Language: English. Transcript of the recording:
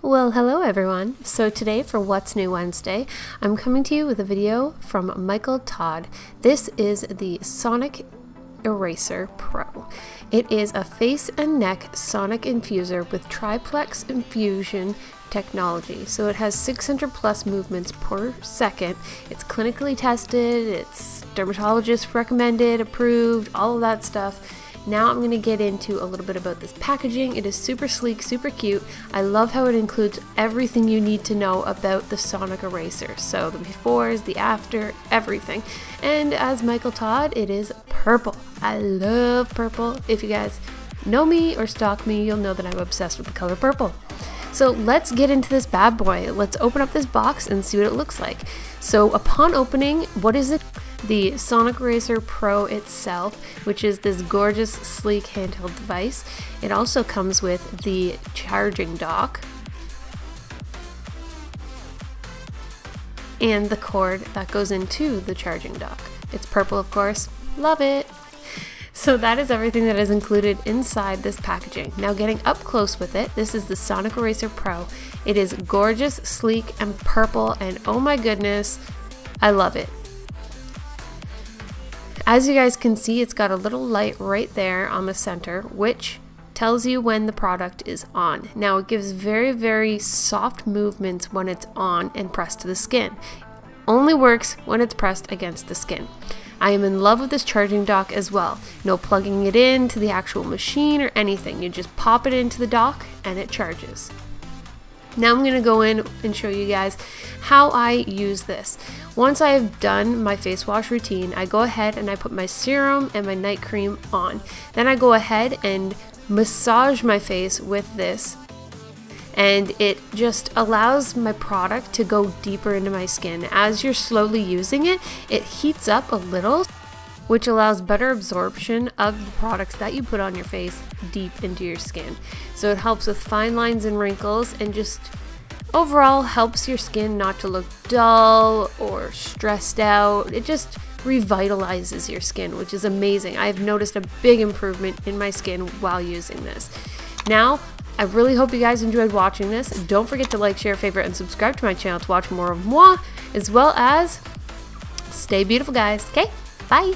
Well, hello everyone. So today for What's New Wednesday, I'm coming to you with a video from Micheal Todd. This is the Sonic Eraser Pro. It is a face and neck sonic infuser with Triplex Infusion Technology. So it has 600 plus movements per second. It's clinically tested, it's dermatologist recommended, approved, all of that stuff. Now I'm going to get into a little bit about this packaging. It is super sleek, super cute. I love how it includes everything you need to know about the Sonic Eraser. So the befores, the after, everything. And as Micheal Todd, it is purple. I love purple. If you guys know me or stalk me, you'll know that I'm obsessed with the color purple. So let's get into this bad boy. Let's open up this box and see what it looks like. So upon opening, what is it? The Sonic Eraser Pro itself, which is this gorgeous, sleek handheld device. It also comes with the charging dock and the cord that goes into the charging dock. It's purple, of course. Love it! So that is everything that is included inside this packaging. Now getting up close with it, this is the Sonic Eraser Pro. It is gorgeous, sleek, and purple, and oh my goodness, I love it. As you guys can see, it's got a little light right there on the center, which tells you when the product is on. Now it gives very, very soft movements when it's on and pressed to the skin. Only works when it's pressed against the skin. I am in love with this charging dock as well. No plugging it into the actual machine or anything. You just pop it into the dock and it charges. Now I'm going to go in and show you guys how I use this. Once I have done my face wash routine, I go ahead and I put my serum and my night cream on. Then I go ahead and massage my face with this, and it just allows my product to go deeper into my skin. As you're slowly using it, it heats up a little, which allows better absorption of the products that you put on your face deep into your skin. So it helps with fine lines and wrinkles, and just overall helps your skin not to look dull or stressed out. It just revitalizes your skin, which is amazing. I've noticed a big improvement in my skin while using this. Now, I really hope you guys enjoyed watching this. Don't forget to like, share, favorite, and subscribe to my channel to watch more of moi, as well as stay beautiful, guys. Okay, bye!